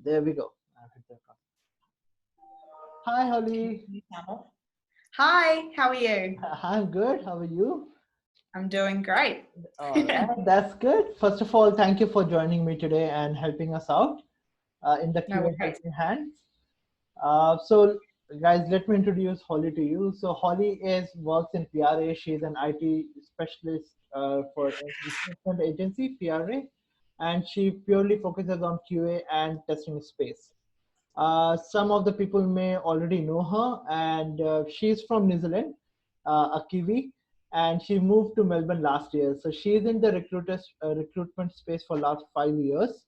There we go. I've hit the button. Hi, Holly. Hi, how are you? I'm good. How are you? I'm doing great. All right, that's good. First of all, thank you for joining me today and helping us out in the No QA worries. Helping Hands. So, guys, let me introduce Holly to you. So, Holly is works in PRA. She's an IT specialist for a recruitment agency, PRA, and she purely focuses on QA and testing space. Some of the people may already know her, and she's from New Zealand, a Kiwi, and she moved to Melbourne last year. So she's in the recruitment space for last 5 years,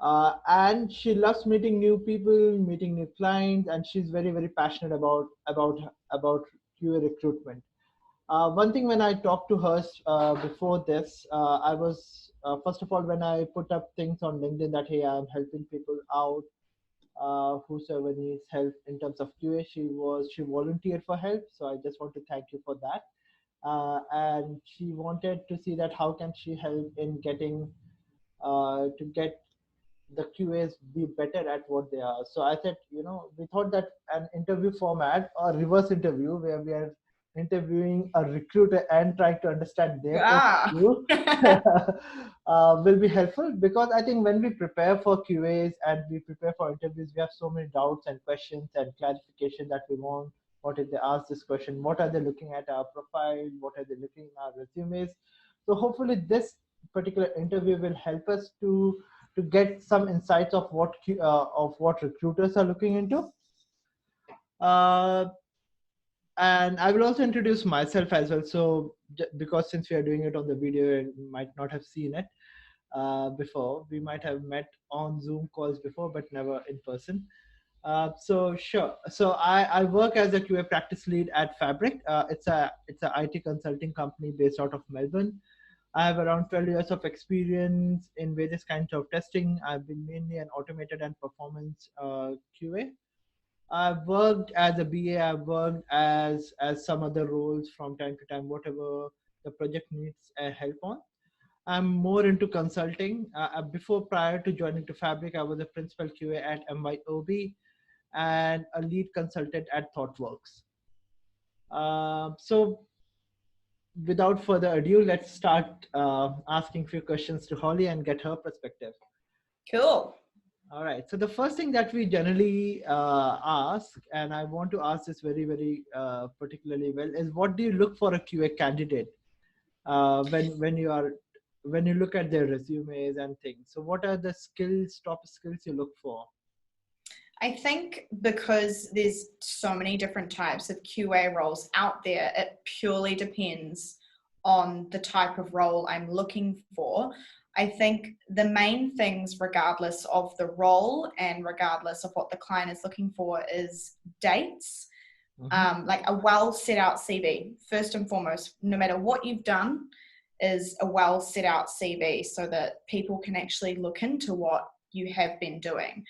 and she loves meeting new people, meeting new clients, and she's very passionate about QA recruitment. One thing when I talked to her before this, I was first of all when I put up things on LinkedIn that hey, I'm helping people out whosoever needs help in terms of QA. She volunteered for help, so I just want to thank you for that. And she wanted to see that how can she help in getting to get the QAs be better at what they are. So I said, we thought that an interview format or reverse interview where we are interviewing a recruiter and trying to understand their point of Ah. view will be helpful, because I think when we prepare for QAs and we prepare for interviews, we have so many doubts and questions and clarification that we want. What if they ask this question? What are they looking at our profile? What are they looking at our resumes? So hopefully this particular interview will help us to get some insights of what recruiters are looking into. Uh, and I will also introduce myself as well. So because since we are doing it on the video, you might not have seen it before. We might have met on Zoom calls before, but never in person. So sure. So I work as a QA practice lead at Fabric. It's a IT consulting company based out of Melbourne. I have around 12 years of experience in various kinds of testing. I've been mainly an automated and performance QA. I've worked as a BA. I've worked as some other roles from time to time, whatever the project needs help on. I'm more into consulting. Before, prior to joining to Fabric, I was a principal QA at MYOB and a lead consultant at ThoughtWorks. So without further ado, let's start asking a few questions to Holly and get her perspective. Cool. All right. So the first thing that we generally ask, and I want to ask this very particularly well, is what do you look for a QA candidate when you look at their resumes and things? So what are the top skills you look for? I think because there's so many different types of QA roles out there, it purely depends on the type of role I'm looking for. I think the main things, regardless of the role and regardless of what the client is looking for, is dates. Like a well set out CV, first and foremost, no matter what you've done, is a well set out CV so that people can actually look into what you have been doing.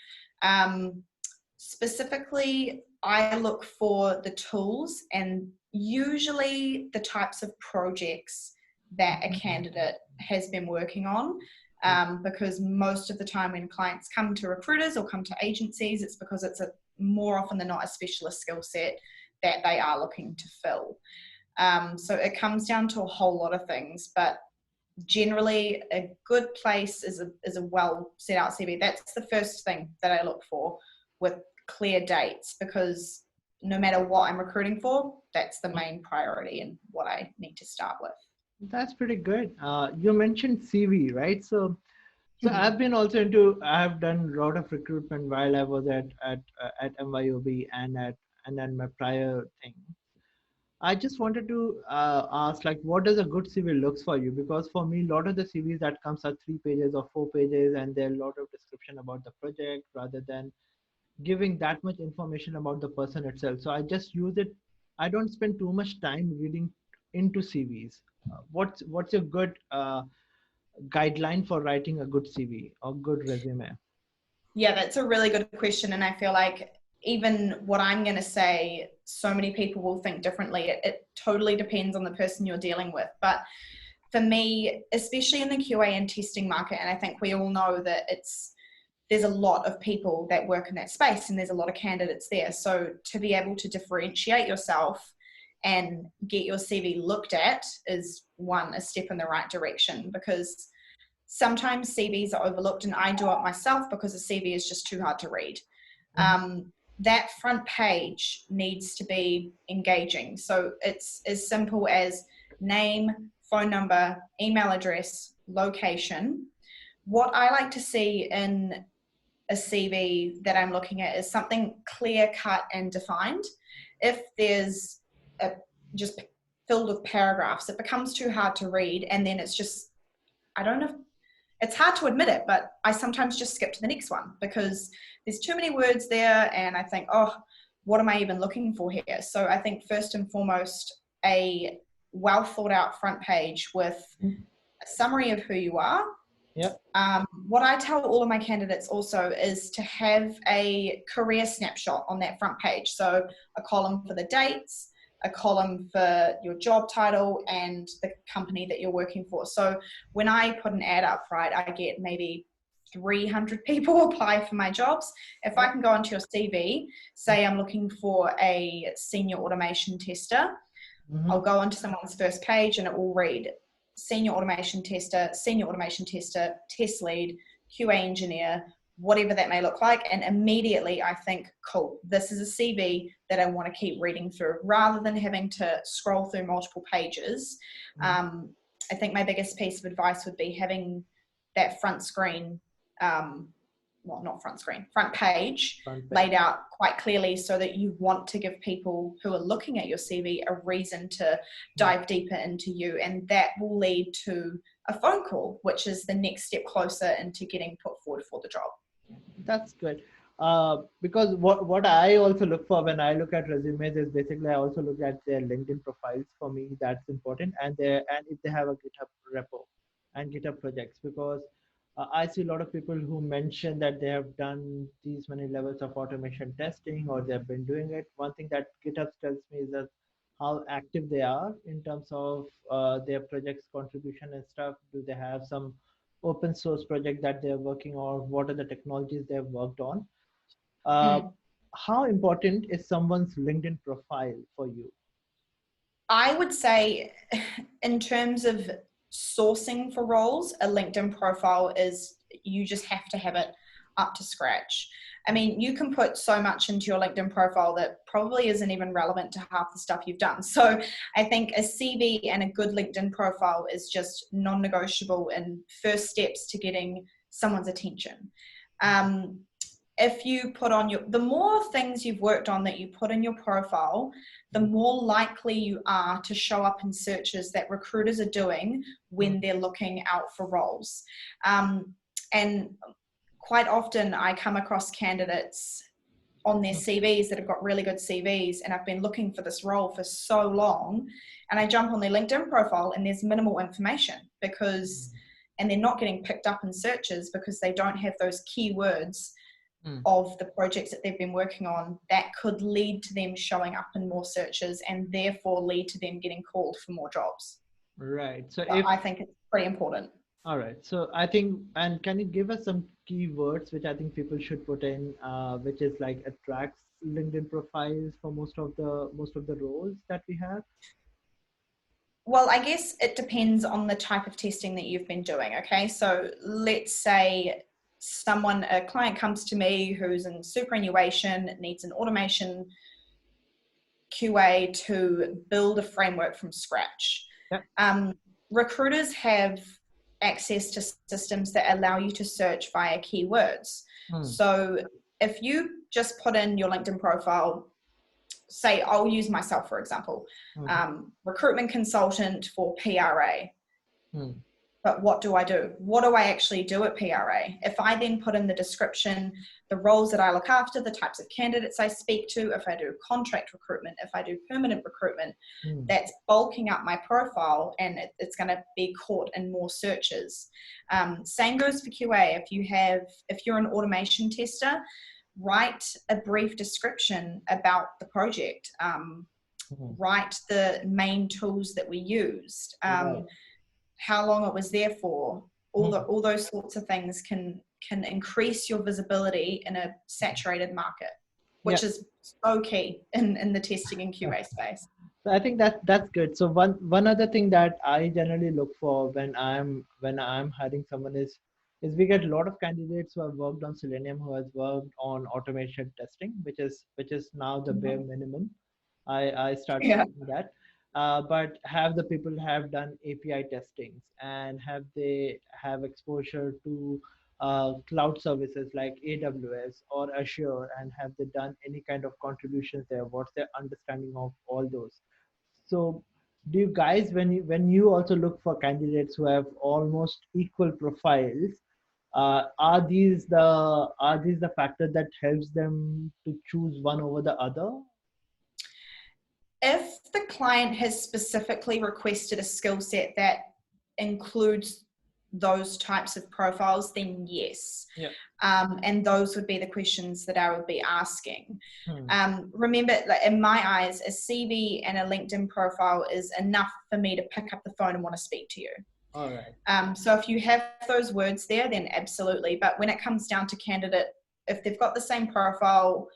Specifically, I look for the tools and usually the types of projects that a candidate has been working on. Because most of the time when clients come to recruiters or come to agencies, it's because it's more often than not a specialist skill set that they are looking to fill. So it comes down to a whole lot of things, but generally a good place is a well set out CV. That's the first thing that I look for, with clear dates, because no matter what I'm recruiting for, that's the main priority and what I need to start with. That's pretty good. You mentioned CV, right? So I've been also I have done a lot of recruitment while I was at MYOB and then my prior thing. I just wanted to ask, like, what does a good CV looks for you? Because for me, a lot of the CVs that comes are 3 pages or 4 pages, and there are a lot of description about the project rather than giving that much information about the person itself. So I just use it. I don't spend too much time reading into CVs. What's a good guideline for writing a good CV or good resume? Yeah, that's a really good question. And I feel like even what I'm going to say, so many people will think differently. It totally depends on the person you're dealing with. But for me, especially in the QA and testing market, and I think we all know that it's there's a lot of people that work in that space and there's a lot of candidates there. So to be able to differentiate yourself and get your CV looked at is a step in the right direction, because sometimes CVs are overlooked, and I do it myself because a CV is just too hard to read. That front page needs to be engaging. So it's as simple as name, phone number, email address, location. What I like to see in a CV that I'm looking at is something clear cut and defined. If there's just filled with paragraphs, it becomes too hard to read, and then it's just, I don't know, it's hard to admit it, but I sometimes just skip to the next one because there's too many words there, and I think, oh, what am I even looking for here? So I think first and foremost, a well thought out front page with a summary of who you are. Yep. What I tell all of my candidates also is to have a career snapshot on that front page. So a column for the dates, a column for your job title, and the company that you're working for. So when I put an ad up, right, I get maybe 300 people apply for my jobs. If I can go onto your CV, say I'm looking for a senior automation tester, I'll go onto someone's first page and it will read senior automation tester, test lead, QA engineer, whatever that may look like. And immediately I think, cool, this is a CV that I want to keep reading through rather than having to scroll through multiple pages. I think my biggest piece of advice would be having that front page laid out quite clearly so that you want to give people who are looking at your CV a reason to dive deeper into you, and that will lead to a phone call, which is the next step closer into getting put forward for the job. That's good. Because what I also look for when I look at resumes is basically I also look at their LinkedIn profiles. For me, that's important, and if they have a GitHub repo and GitHub projects, because I see a lot of people who mention that they have done these many levels of automation testing or they have been doing it. One thing that GitHub tells me is that how active they are in terms of their project's contribution and stuff. Do they have some open source project that they're working on? What are the technologies they've worked on? How important is someone's LinkedIn profile for you? I would say in terms of sourcing for roles, a LinkedIn profile you just have to have it up to scratch. I mean, you can put so much into your LinkedIn profile that probably isn't even relevant to half the stuff you've done. So I think a CV and a good LinkedIn profile is just non-negotiable and first steps to getting someone's attention. If you put on the more things you've worked on that you put in your profile, the more likely you are to show up in searches that recruiters are doing when they're looking out for roles. And quite often I come across candidates on their CVs that have got really good CVs, and I've been looking for this role for so long, and I jump on their LinkedIn profile and there's minimal information and they're not getting picked up in searches because they don't have those keywords of the projects that they've been working on that could lead to them showing up in more searches and therefore lead to them getting called for more jobs. Right. So I think it's pretty important. All right. So I think, and can you give us some keywords which I think people should put in, which is like attracts LinkedIn profiles for most of the roles that we have? Well, I guess it depends on the type of testing that you've been doing. Okay. So let's say a client comes to me who's in superannuation, needs an automation QA to build a framework from scratch. Yep. Recruiters have access to systems that allow you to search via keywords. So if you just put in your LinkedIn profile, say, I'll use myself, for example, recruitment consultant for PRA. But what do I do? What do I actually do at PRA? If I then put in the description, the roles that I look after, the types of candidates I speak to, if I do contract recruitment, if I do permanent recruitment, that's bulking up my profile and it's going to be caught in more searches. Same goes for QA. If you're an automation tester, write a brief description about the project. Write the main tools that we used. How long it was there for, all those sorts of things can can increase your visibility in a saturated market, which Yeah. is so key in the testing and QA space. So I think that's good. So one other thing that I generally look for when I'm hiring someone is we get a lot of candidates who have worked on Selenium, who has worked on automation testing, which is now the bare minimum. I started Yeah. seeing that. But have the people have done API testings, and have they have exposure to cloud services like AWS or Azure, and have they done any kind of contributions there? What's their understanding of all those? So do you guys, when you also look for candidates who have almost equal profiles, are these the factors that helps them to choose one over the other? If the client has specifically requested a skill set that includes those types of profiles, then yes. Yeah. And those would be the questions that I would be asking. Hmm. Remember, like, in my eyes, a CV and a LinkedIn profile is enough for me to pick up the phone and want to speak to you. All right. So if you have those words there, then absolutely. But when it comes down to candidate, if they've got the same profile,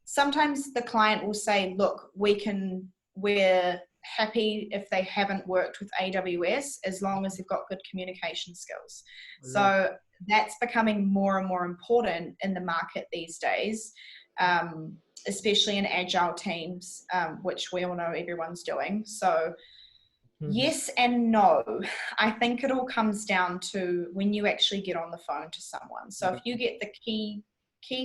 sometimes the client will say, look, we're happy if they haven't worked with AWS as long as they've got good communication skills. Right. So that's becoming more and more important in the market these days, especially in agile teams, which we all know everyone's doing. So Mhm. yes and no. I think it all comes down to when you actually get on the phone to someone. So if you get the key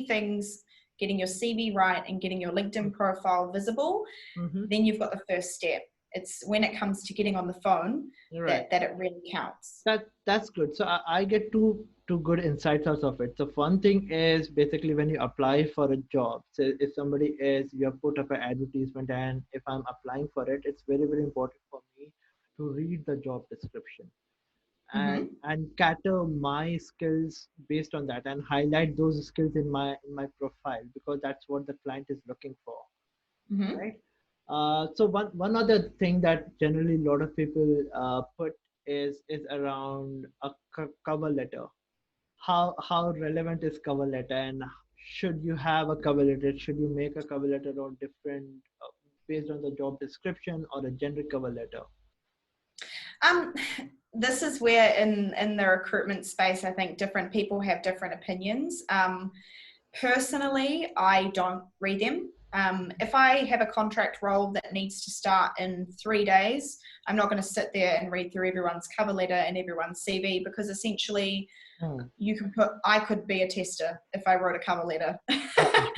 things, getting your CV right and getting your LinkedIn profile visible, Mhm. then you've got the first step. It's when it comes to getting on the phone You're right. that it really counts. That's good. So I get two good insights out of it. So one thing is basically when you apply for a job. So if somebody is you have put up an advertisement, and if I'm applying for it, it's very very important for me to read the job description and Mm-hmm. cater my skills based on that, and highlight those skills in my profile, because that's what the client is looking for, Mm-hmm. right? So one other thing that generally a lot of people put is around a cover letter. How relevant is cover letter, and should you have a cover letter? Should you make a cover letter or different based on the job description, or a generic cover letter? Um, this is where in the recruitment space, I think different people have different opinions. Personally, I don't read them. If I have a contract role that needs to start in 3 days, I'm not going to sit there and read through everyone's cover letter and everyone's CV, because essentially Hmm. I could be a tester if I wrote a cover letter. Okay.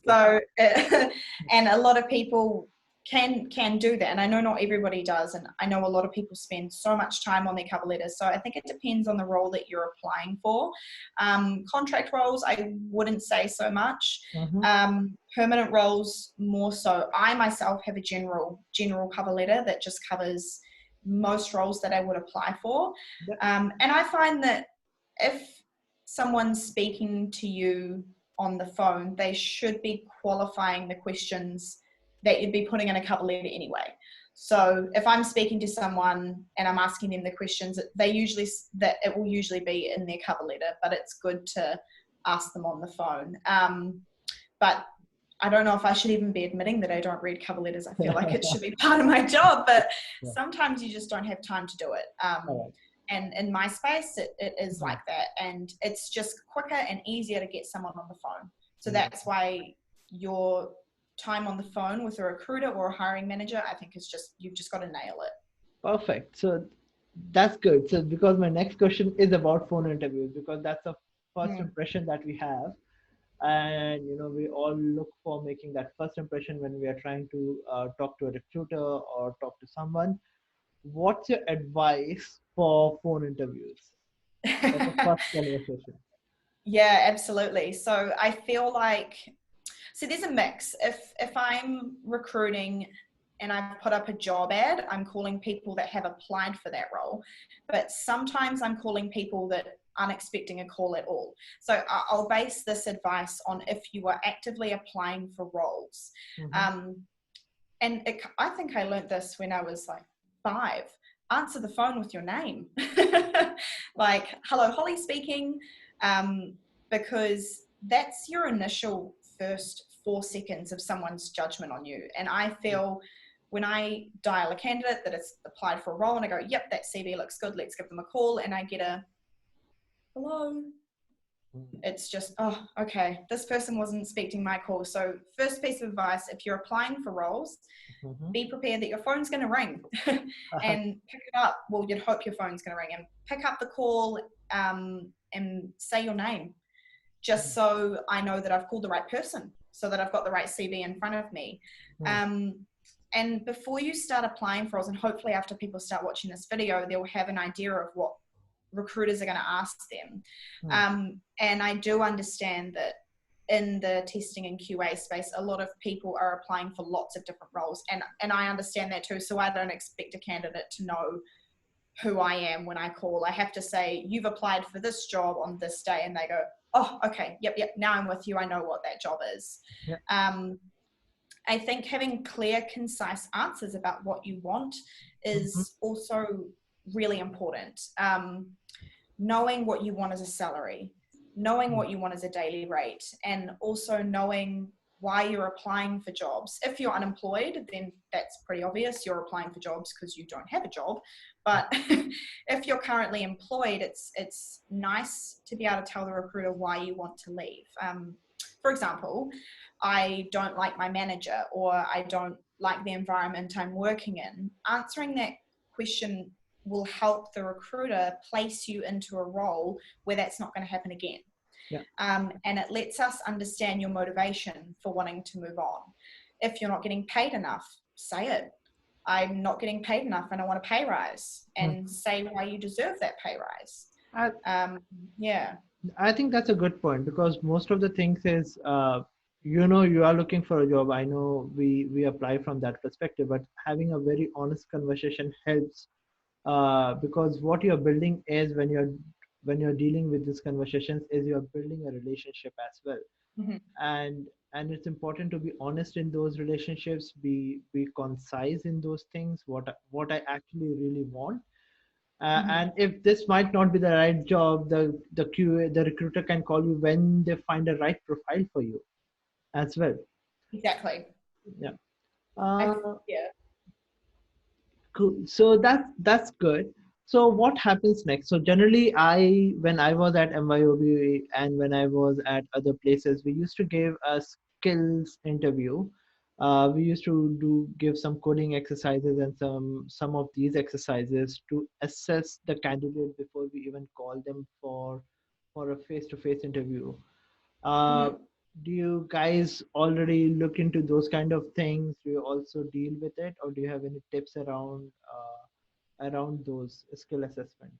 So, and a lot of people can do that, and I know not everybody does, and I know a lot of people spend so much time on their cover letters. So I think it depends on the role that you're applying for. Contract roles, I wouldn't say so much. Mhm. Permanent roles more so. I myself have a general cover letter that just covers most roles that I would apply for. Yep. And I find that if someone's speaking to you on the phone, they should be qualifying the questions that you'd be putting in a cover letter anyway. So if I'm speaking to someone and I'm asking them the questions, that it will usually be in their cover letter, but it's good to ask them on the phone. But I don't know if I should even be admitting that I don't read cover letters. I feel like it should be part of my job, but Yeah. sometimes you just don't have time to do it. All And in my space, it is right. like that. And it's just quicker and easier to get someone on the phone. So Mhm. that's why your time on the phone with a recruiter or a hiring manager, I think you've just got to nail it. Perfect. So that's good. So because my next question is about phone interviews, because that's the first Mm. impression that we have, and we all look for making that first impression when we are trying to talk to a recruiter or talk to someone. What's your advice for phone interviews, for the first conversation? Yeah, absolutely. So I feel like, so there's a mix. If I'm recruiting and I've put up a job ad, I'm calling people that have applied for that role. But sometimes I'm calling people that aren't expecting a call at all. So I'll base this advice on if you are actively applying for roles. Mhm. I think I learned this when I was like 5. Answer the phone with your name. Like, hello, Holly speaking. because that's your initial first 4 seconds of someone's judgment on you. And I feel when I dial a candidate that has applied for a role and I go, yep, that CV looks good, let's give them a call, and I get a hello, it's just, oh, okay, this person wasn't expecting my call. So first piece of advice, if you're applying for roles, be prepared that your phone's going to ring and pick it up. Well, you'd hope your phone's going to ring, and pick up the call and say your name, just so I know that I've called the right person, so that I've got the right CV in front of me. And before you start applying for roles, and hopefully after people start watching this video, they'll have an idea of what recruiters are going to ask them. And I do understand that in the testing and QA space, a lot of people are applying for lots of different roles. And I understand that too. So I don't expect a candidate to know who I am when I call. I have to say, you've applied for this job on this day. And they go, oh, okay, yep, now I'm with you. I know what that job is. I think having clear, concise answers about what you want is also really important. Knowing what you want as a salary, knowing what you want as a daily rate, and also knowing why you're applying for jobs. If you're unemployed, then that's pretty obvious. You're applying for jobs because you don't have a job. But if you're currently employed, it's nice to be able to tell the recruiter why you want to leave. For example, I don't like my manager, or I don't like the environment I'm working in. Answering that question will help the recruiter place you into a role where that's not going to happen again. And it lets us understand your motivation for wanting to move on. If you're not getting paid enough, say it. I'm not getting paid enough and I want a pay rise, and say why you deserve that pay rise. I think that's a good point, because most of the things is, you are looking for a job. I know we apply from that perspective, but having a very honest conversation helps, because what you're building is, when you're dealing with these conversations, is you're building a relationship as well. And it's important to be honest in those relationships, be concise in those things, what I actually really want. And if this might not be the right job, the recruiter can call you when they find a right profile for you as well. Exactly. Cool. So that's good. So what happens next? So generally, when I was at MYOB and when I was at other places, we used to give a skills interview. We used to give some coding exercises and some of these exercises to assess the candidate before we even call them for a face-to-face interview. Do you guys already look into those kind of things? Do you also deal with it, or do you have any tips around those skill assessment?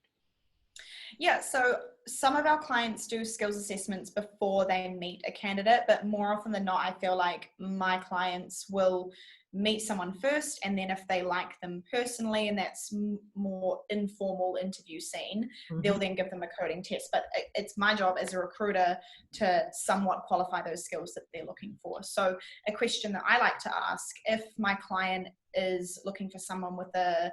Yeah, so some of our clients do skills assessments before they meet a candidate, but more often than not, I feel like my clients will meet someone first, and then if they like them personally, and that's more informal interview scene, they'll then give them a coding test. But it's my job as a recruiter to somewhat qualify those skills that they're looking for. So a question that I like to ask, if my client is looking for someone with a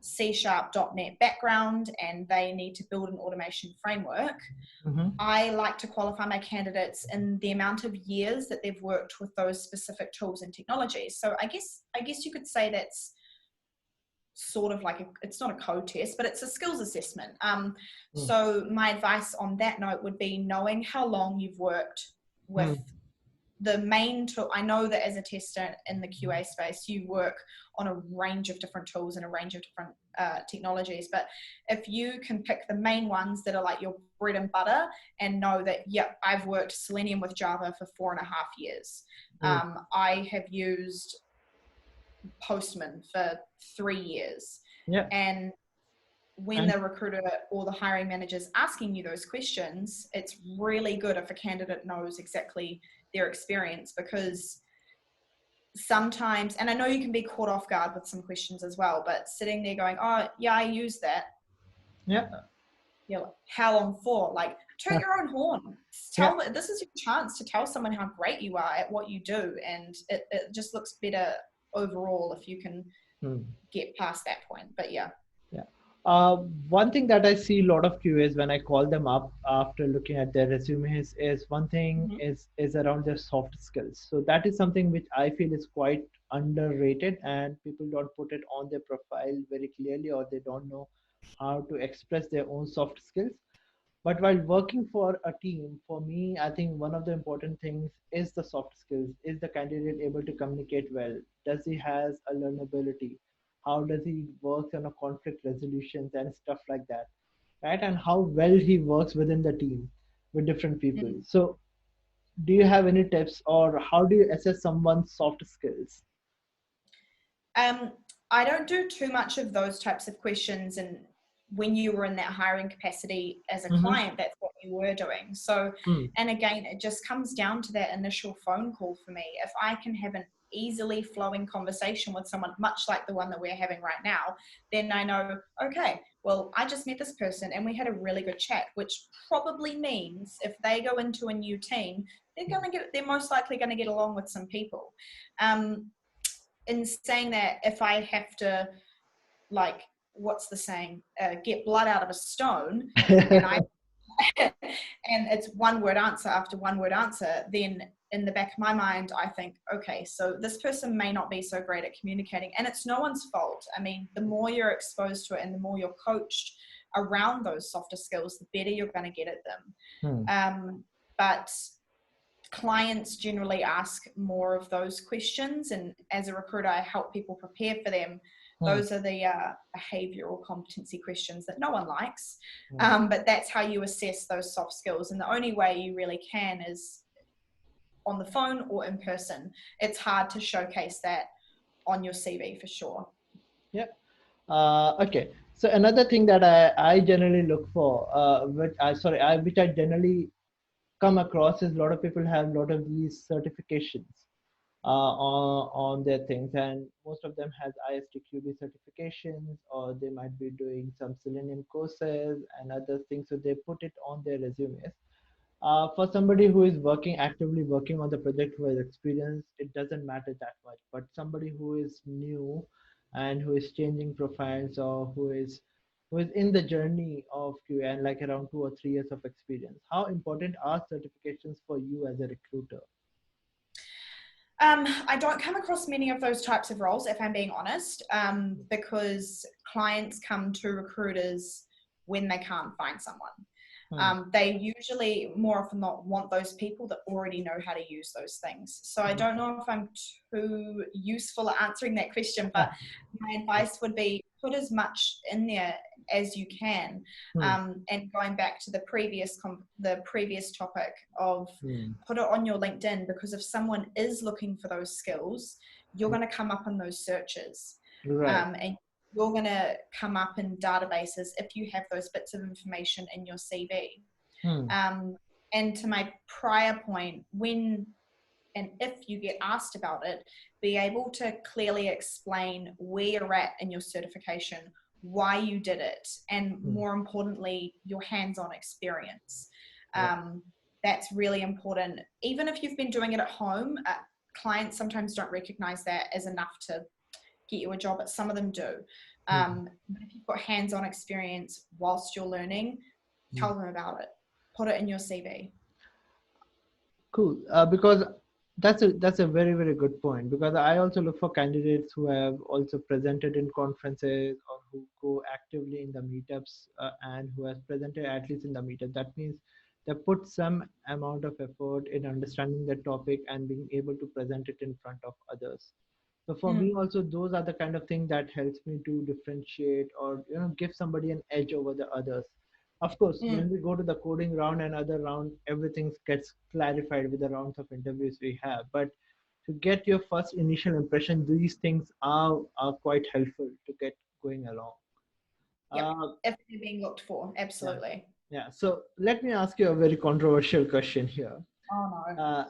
C#.NET background and they need to build an automation framework, I like to qualify my candidates in the amount of years that they've worked with those specific tools and technologies. So I guess you could say that's sort of like it's not a code test, but it's a skills assessment. So my advice on that note would be knowing how long you've worked with the main tool. I know that as a tester in the QA space, you work on a range of different tools and a range of different technologies. But if you can pick the main ones that are like your bread and butter, and know that, yep, I've worked Selenium with Java for 4.5 years. I have used Postman for 3 years. And when the recruiter or the hiring manager is asking you those questions, it's really good if a candidate knows exactly their experience, because sometimes, and I know you can be caught off guard with some questions as well, but sitting there going, oh yeah, I use that. You're like, how long for? Like, toot your own horn. This is your chance to tell someone how great you are at what you do, and it just looks better overall if you can get past that point. But Uh, One thing that I see a lot of QAs when I call them up after looking at their resumes is one thing Mhm. is around their soft skills. So that is something which I feel is quite underrated, and people don't put it on their profile very clearly, or they don't know how to express their own soft skills. But while working for a team, for me, I think one of the important things is the soft skills. Is the candidate able to communicate well? Does he has a learnability? How does he work on a conflict resolutions and stuff like that, right? And how well he works within the team with different people. Mm. So, do you have any tips, or how do you assess someone's soft skills? Um, I don't do too much of those types of questions. And when you were in that hiring capacity as a Mm-hmm. client, that's what you were doing. So, and again, it just comes down to that initial phone call for me. If I can have an easily flowing conversation with someone, much like the one that we're having right now, then I know, okay, well, I just met this person and we had a really good chat, which probably means if they go into a new team, they're most likely going to get along with some people. Um, in saying that, if I have to, like, what's the saying, get blood out of a stone, and I and it's one word answer after one word answer, then in the back of my mind I think, okay, so this person may not be so great at communicating, and it's no one's fault. I mean, the more you're exposed to it and the more you're coached around those softer skills, the better you're going to get at them. Hmm. But clients generally ask more of those questions, and as a recruiter I help people prepare for them. Hmm. Those are the behavioral competency questions that no one likes, Hmm. but that's how you assess those soft skills, and the only way you really can is on the phone or in person. It's hard to showcase that on your CV for sure. Yeah. Okay. So another thing that I generally look for, which I generally come across is a lot of people have a lot of these certifications on their things, and most of them has ISTQB certifications, or they might be doing some Selenium courses and other things. So they put it on their resumes. For somebody who is working actively working on the project who has experience, it doesn't matter that much. But somebody who is new and who is changing profiles, or who is in the journey of QA and like around 2 or 3 years of experience, how important are certifications for you as a recruiter? I don't come across many of those types of roles, if I'm being honest, because clients come to recruiters when they can't find someone. Hmm. They usually more often not want those people that already know how to use those things. So I don't know if I'm too useful at answering that question, but my advice would be put as much in there as you can. Hmm. And going back to the previous topic of Hmm. put it on your LinkedIn, because if someone is looking for those skills, you're going to come up in those searches. Right. And you're going to come up in databases if you have those bits of information in your CV. Hmm. Um, and to my prior point, when and if you get asked about it, be able to clearly explain where you're at in your certification, why you did it, and Hmm. more importantly, your hands-on experience. Yeah. That's really important. Even if you've been doing it at home, clients sometimes don't recognize that as enough to get you a job, but some of them do. Hmm. But if you've got hands-on experience whilst you're learning, Hmm. tell them about it. Put it in your CV. Cool. Because that's a very very good point. Because I also look for candidates who have also presented in conferences, or who go actively in the meetups, and who has presented at least in the meetup. That means they put some amount of effort in understanding the topic and being able to present it in front of others. So for me Mm, also, those are the kind of thing that helps me to differentiate, or give somebody an edge over the others. Of course, mm. when we go to the coding round and other round, everything gets clarified with the rounds of interviews we have. But to get your first initial impression, these things are quite helpful to get going along. Yep. Uh, If they're being looked for, yeah, absolutely. yeah. So let me ask you a very controversial question here. Oh no. Uh,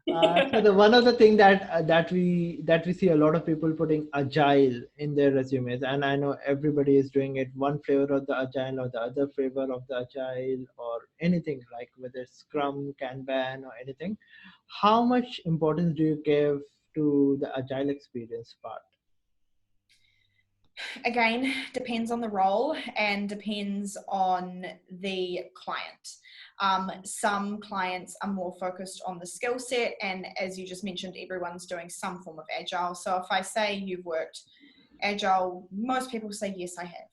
Okay. so the one of the thing that we see a lot of people putting agile in their resumes, and I know everybody is doing it, one flavor of the agile or the other flavor of the agile, or anything like whether it's Scrum, Kanban, or anything. How much importance do you give to the agile experience part? Again, depends on the role and depends on the client. Some clients are more focused on the skill set, and as you just mentioned, everyone's doing some form of agile. So if I say you've worked agile, most people say yes, I have.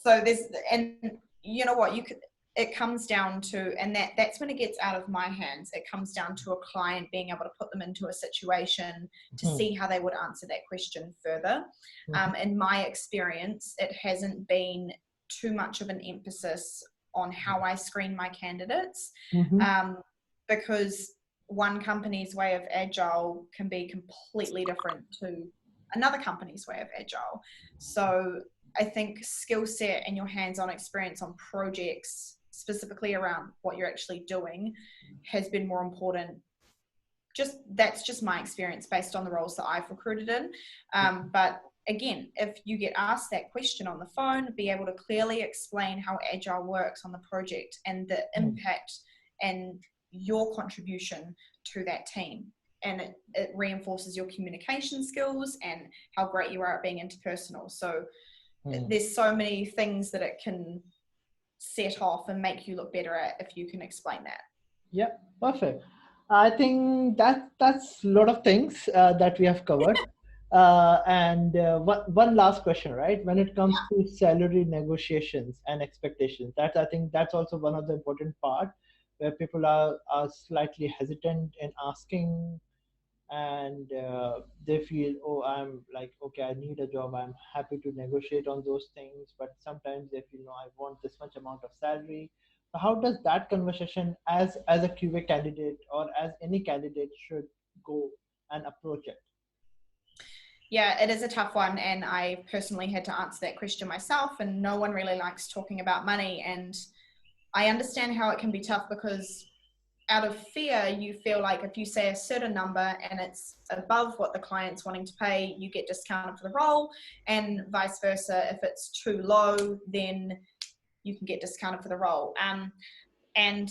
So there's, and you know what, you could, it comes down to, and that's when it gets out of my hands. It comes down to a client being able to put them into a situation to see how they would answer that question further. In my experience, it hasn't been too much of an emphasis on how I screen my candidates, because one company's way of agile can be completely different to another company's way of agile. So I think skill set and your hands-on experience on projects, specifically around what you're actually doing, has been more important. That's just my experience based on the roles that I've recruited in. But again, if you get asked that question on the phone, be able to clearly explain how agile works on the project and the impact and your contribution to that team. And it reinforces your communication skills and how great you are at being interpersonal. So there's so many things that it can set off and make you look better at if you can explain that. Yeah, perfect. I think that's a lot of things that we have covered. One last question, right? When it comes to salary negotiations and expectations, I think that's also one of the important part where people are slightly hesitant in asking, and they feel, oh, I'm like, okay, I need a job, I'm happy to negotiate on those things, but sometimes they feel, no, I want this much amount of salary. So how does that conversation as a QA candidate or as any candidate should go and approach it? Yeah, it is a tough one, and I personally had to answer that question myself, and no one really likes talking about money. And I understand how it can be tough, because out of fear, you feel like if you say a certain number and it's above what the client's wanting to pay, you get discounted for the role, and vice versa. If it's too low, then you can get discounted for the role. And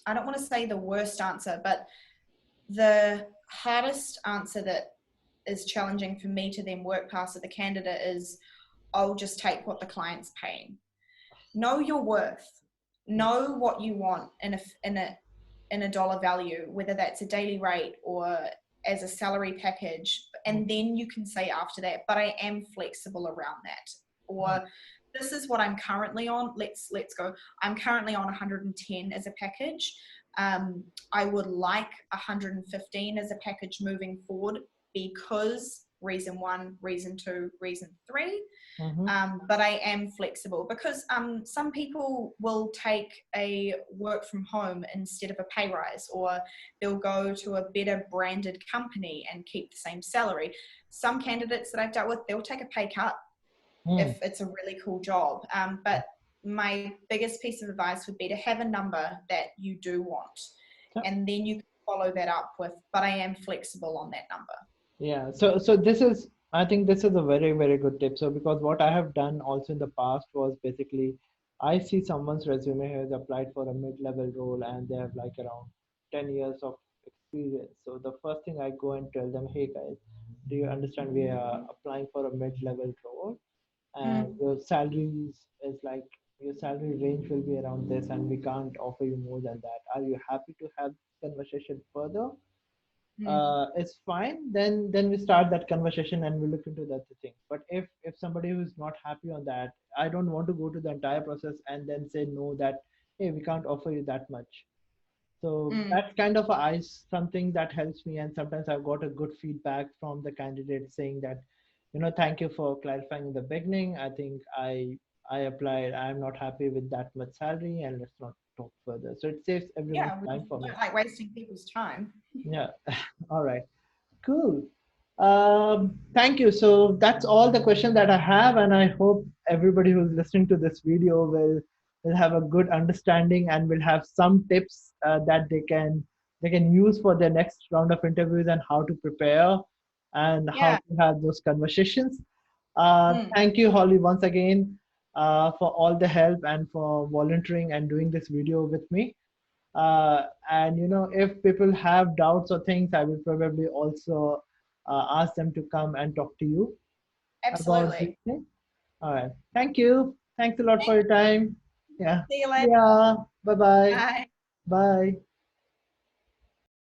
I don't want to say the worst answer, but the hardest answer that is challenging for me to then work past with the candidate is, I'll just take what the client's paying. Know your worth. Know what you want in a dollar value, whether that's a daily rate or as a salary package, and then you can say after that, but I am flexible around that, or this is what I'm currently on. Let's go. I'm currently on 110 as a package. I would like 115 as a package moving forward, because reason 1, reason 2, reason 3. But I am flexible, because some people will take a work from home instead of a pay rise, or they'll go to a better branded company and keep the same salary. Some candidates that I've dealt with, they'll take a pay cut if it's a really cool job. But my biggest piece of advice would be to have a number that you do want, and then you can follow that up with, but I am flexible on that number. Yeah, so this is, I think this is a very, very good tip. So because what I have done also in the past was basically, I see someone's resume has applied for a mid-level role and they have like around 10 years of experience. So the first thing I go and tell them, hey guys, do you understand we are applying for a mid-level role, and your salaries is like, your salary range will be around this and we can't offer you more than that. Are you happy to have conversation further? It's fine, then we start that conversation and we look into that thing. But if somebody who's not happy on that, I don't want to go to the entire process and then say no, that hey, we can't offer you that much. So that's kind of something that helps me. And sometimes I've got a good feedback from the candidate saying that, thank you for clarifying in the beginning. I think I applied, I'm not happy with that much salary, and let's not talk further. So it saves everyone's time for we me. don't like wasting people's time. Yeah. All right. Cool. Thank you. So that's all the question that I have, and I hope everybody who's listening to this video will have a good understanding and will have some tips that they can use for their next round of interviews, and how to prepare and how to have those conversations. Thank you, Holly, once again for all the help and for volunteering and doing this video with me. And if people have doubts or things, I will probably also ask them to come and talk to you about this Absolutely. thing. All right. Thank you. Thanks a lot for Thank your you. time. Yeah. See you later. Yeah. Bye-bye. Bye. Bye.